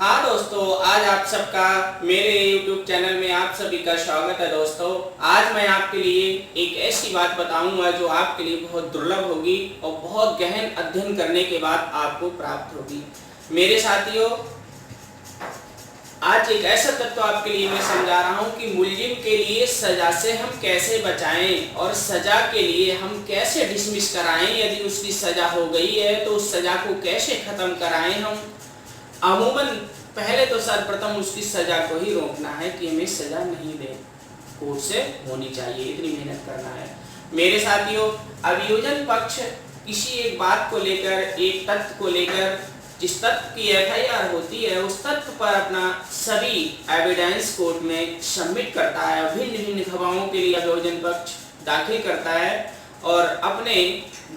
हाँ दोस्तों, आज आप सबका मेरे YouTube चैनल में आप सभी का स्वागत है। दोस्तों, आज मैं आपके लिए एक ऐसी बात बताऊंगा जो आपके लिए बहुत दुर्लभ होगी और बहुत गहन अध्ययन करने के बाद आपको प्राप्त होगी। मेरे साथियों, आज एक ऐसा तत्व आपके लिए मैं समझा रहा हूँ कि मुलजिम के लिए सजा से हम कैसे बचाएं और सजा के लिए हम कैसे डिसमिस कराएं। यदि उसकी सजा हो गई है तो उस सजा को कैसे खत्म कराएं। हम अमूमन पहले तो सर्वप्रथम उसकी सजा को ही रोकना है कि हमें सजा नहीं दें, कोर्ट से होनी चाहिए, इतनी मेहनत करना है। मेरे साथियों, अभियोजन पक्ष किसी एक बात को लेकर, एक तथ्य को लेकर, जिस तथ्य की FIR होती है उस तथ्य पर अपना सभी एविडेंस कोर्ट में सबमिट करता है। भिन्न भिन्न गवाहों के लिए अभियोजन पक्ष दाखिल करता है और अपने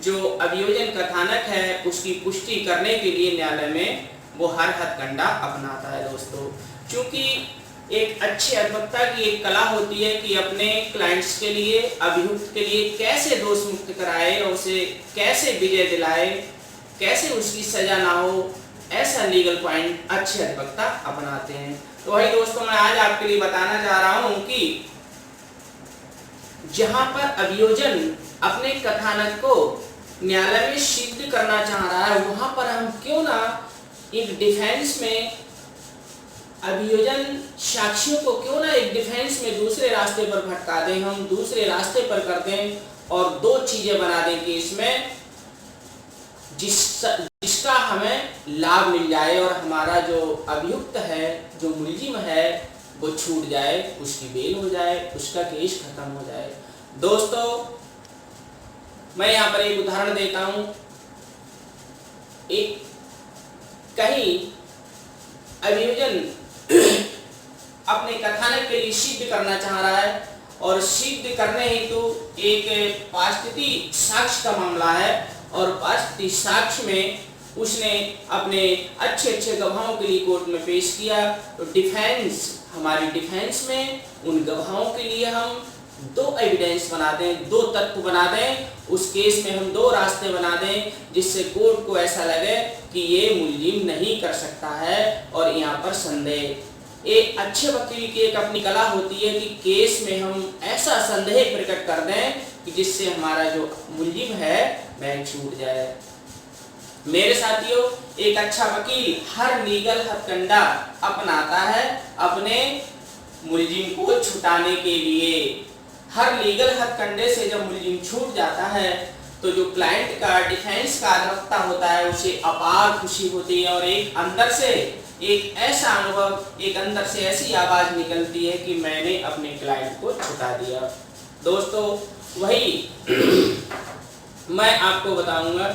जो अभियोजन कथानक है उसकी पुष्टि करने के लिए न्यायालय में वो हर हथकंडा अपनाता है। दोस्तों, क्योंकि एक अच्छे अधिवक्ता की एक कला होती है कि अपने क्लाइंट्स के लिए, अभियुक्त के लिए कैसे दोष मुक्त कराए और उसे कैसे विजय दिलाए, कैसे उसकी सजा ना हो, ऐसा लीगल पॉइंट अच्छे अधिवक्ता अपनाते हैं। तो वही दोस्तों, मैं आज आपके लिए बताना चाह रहा हूं कि जहां पर अभियोजन अपने कथानक को न्यायालय में सिद्ध करना चाह रहा है, वहां पर हम क्यों ना एक डिफेंस में अभियोजन साक्षियों को क्यों ना एक डिफेंस में दूसरे रास्ते पर भटका दें, हम दूसरे रास्ते पर कर दें और दो चीजें बना दें कि इसमें जिसका हमें लाभ मिल जाए और हमारा जो अभियुक्त है, जो मुलजिम है, वो छूट जाए, उसकी बेल हो जाए, उसका केस खत्म हो जाए। दोस्तों, मैं यहाँ पर एक उदाहरण देता हूँ। एक कहीं अभियोजन अपने कथानक के लिए सिद्ध करना चाह रहा है और सिद्ध करने हेतु एक पास्थिति साक्ष्य का मामला है और पास्थिति साक्ष्य में उसने अपने अच्छे गवाहों के लिए कोर्ट में पेश किया। तो हमारी डिफेंस में उन गवाहों के लिए हम दो एविडेंस बना दें, दो तत्व बना दें, उस केस में हम दो रास्ते बना दें जिससे कोर्ट को ऐसा लगे कि ये मुलजिम नहीं कर सकता है और यहाँ पर संदेह। एक अच्छे वकील की एक अपनी कला होती है कि केस में हम ऐसा संदेह प्रकट कर दें कि जिससे हमारा जो मुलजिम है वह छूट जाए। मेरे साथियों, एक अच्छा वकील हर लीगल हथकंडा अपनाता है अपने मुलजिम को छुटाने के लिए। हर लीगल हथकंडे से जब मुलजिम छूट जाता है तो जो क्लाइंट का, डिफेंस का अधिवक्ता होता है उसे अपार खुशी होती है और एक अंदर से एक ऐसा अनुभव, एक अंदर से ऐसी आवाज निकलती है कि मैंने अपने क्लाइंट को छुटा दिया। दोस्तों, वही मैं आपको बताऊंगा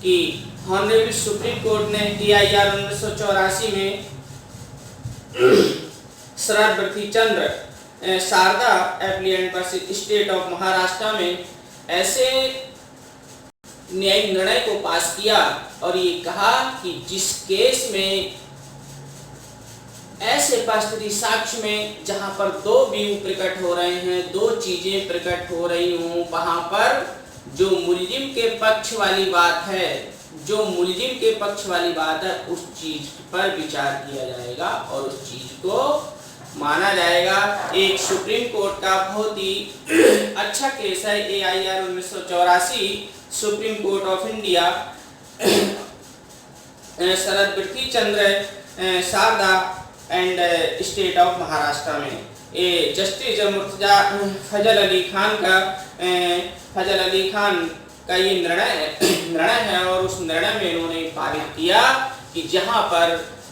कि ऑनरेबल सुप्रीम कोर्ट ने TIR 1984 में Sharad Birdhichand Sarda appellant versus state of Maharashtra में ऐसे न्यायिक निर्णय को पास किया और ये कहा कि जिस केस में ऐसे पास्थिति साक्ष्य में जहां पर दो व्यू प्रकट हो रहे हैं, दो चीजें प्रकट हो रही हों, वहां पर जो मुलजिम के पक्ष वाली बात है, उस चीज पर विचार किया जाएगा और उस चीज को माना जाएगा। एक सुप्रीम कोर्ट का बहुत ही अच्छा केस है AIR 1984, supreme court of India, Sharad Birdhichand Sarda and state of Maharashtra में। ये जस्टिस मुर्तजा फजल अली खान का ये निर्णय है और उस निर्णय में इन्होंने पारित किया कि जहां पर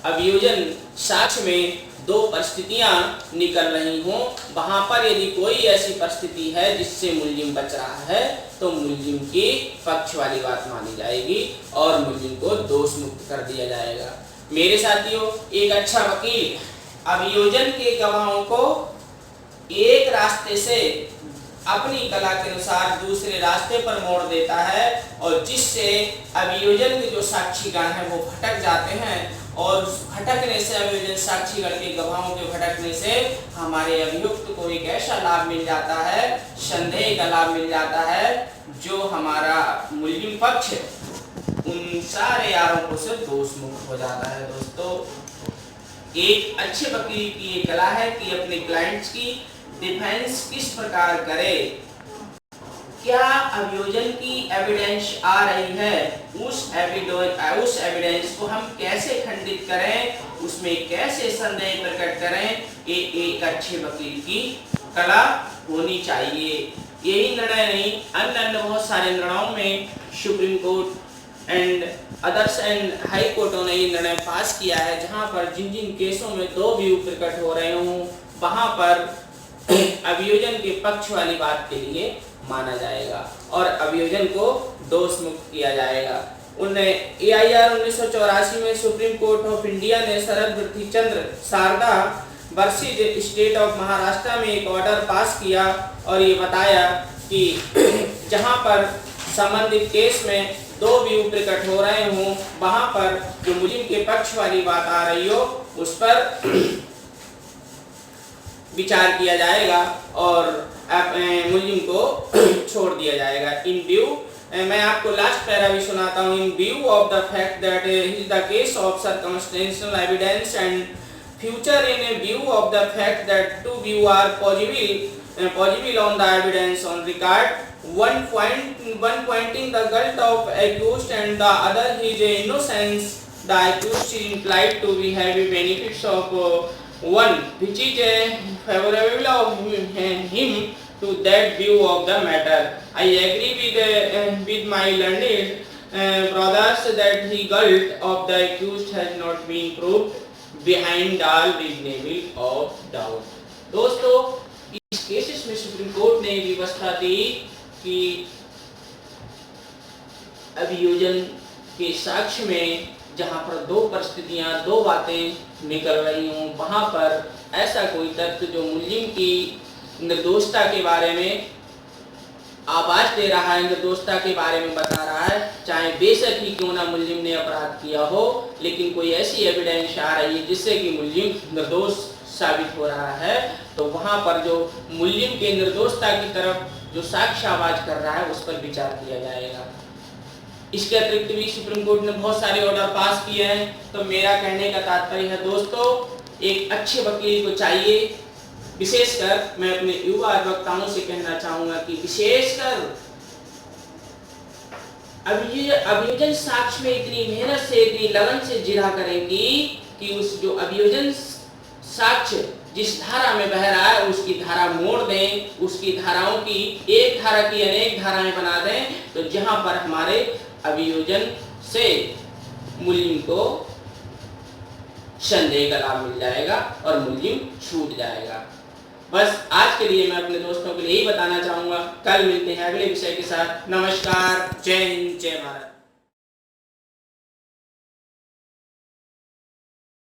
अभियोजन साक्ष्य में दो परिस्थितियां निकल रही हों, वहां पर यदि कोई ऐसी परिस्थिति है जिससे मुलजिम बच रहा है तो मुलजिम की पक्ष वाली बात मानी जाएगी और मुलजिम को दोष मुक्त कर दिया जाएगा। मेरे साथियों, एक अच्छा वकील अभियोजन के गवाहों को एक रास्ते से अपनी कला के अनुसार दूसरे रास्ते पर मोड़ देता है और जिससे अभियोजन के जो साक्षीगण हैं वो भटक जाते हैं और भटकने से, अभियोजन साक्षीगण के गवाहों के भटकने से हमारे अभियुक्त को एक ऐसा लाभ मिल जाता है, संदेह का लाभ मिल जाता है, जो हमारा मुलजिम पक्ष उन सारे आरोपों से दोष मुक्त हो जाता है। दोस्तों, एक अच्छे वकील की ये कला है कि अपने क्लाइंट्स की डिफेंस किस प्रकार करे, क्या अभियोजन की एविडेंस आ रही है, उस एविडेंस को हम कैसे खंडित करें, उसमें कैसे संदेह प्रकट करें, ये एक अच्छे वकील की कला होनी चाहिए। यही निर्णय नहीं, अन्य बहुत सारे निर्णयों में supreme court and others and high कोर्टों ने ये निर्णय पास किया है, जहां पर जिन जिन केसों में दो व्यू प्रकट हो रहे हों वहां पर अभियोजन के पक्ष वाली बात के लिए माना जाएगा और अभियोजन को दोष मुक्त किया जाएगा। AIR 1984 में सुप्रीम कोर्ट ऑफ इंडिया ने Sharad Birdhichand Sarda versus state of Maharashtra में एक ऑर्डर पास किया और ये बताया कि जहां पर संबंधित केस में दो व्यू प्रकट हो रहे हों वहां पर जो मुलजिम के पक्ष वाली बात आ रही हो उस पर विचार किया जाएगा और मुलजिम को छोड़ दिया जाएगा। इन व्यू, मैं आपको लास्ट पैरा भी सुनाता हूँ। In view of the fact that is the case of circumstantial evidence and future in view of the fact that two view are possible on the evidence on record, one pointing the guilt of accused and the other his innocence, the accused is implied to be having benefits of one which is favorable of him to that view of the matter. I agree with my learned brothers that the guilt of the accused has not been proved behind all reasonable of doubt. दोस्तों, इस cases में supreme court ने व्यवस्था दी कि अभियोजन के साक्ष्य में जहां पर दो परिस्थितियां, दो बातें निकल रही हों वहां पर ऐसा कोई तथ्य जो मुलजिम की निर्दोषता के बारे में आवाज दे रहा है, निर्दोषता के बारे में बता रहा है, चाहे बेशक ही क्यों ना मुलजिम ने अपराध किया हो, लेकिन कोई ऐसी एविडेंस आ रही है जिससे कि मुलजिम निर्दोष साबित हो रहा है, तो वहां पर जो मुलजिम के निर्दोषता की तरफ जो साक्ष्य आवाज कर रहा है उस पर विचार किया जाएगा। इसके अतिरिक्त भी सुप्रीम कोर्ट ने बहुत सारे ऑर्डर पास किए हैं। तो मेरा कहने का तात्पर्य है दोस्तों, एक अच्छे वकील को चाहिए, विशेषकर मैं अपने युवा अधिवक्ताओं से कहना चाहूंगा कि विशेषकर अभियोजन साक्ष्य में इतनी मेहनत से, इतनी लगन से जिरा करेंगी कि उस जो अभियोजन साक्ष्य जिस धारा में बह रहा है उसकी धारा मोड़ दें, उसकी धाराओं की एक धारा की अनेक धाराएं बना दें, तो जहां पर हमारे अभियोजन से मुलजिम को संदेह का लाभ मिल जाएगा और मुलजिम छूट जाएगा। बस आज के लिए मैं अपने दोस्तों के लिए यही बताना चाहूंगा। कल मिलते हैं अगले विषय के साथ। नमस्कार, जय हिंद, जय भारत।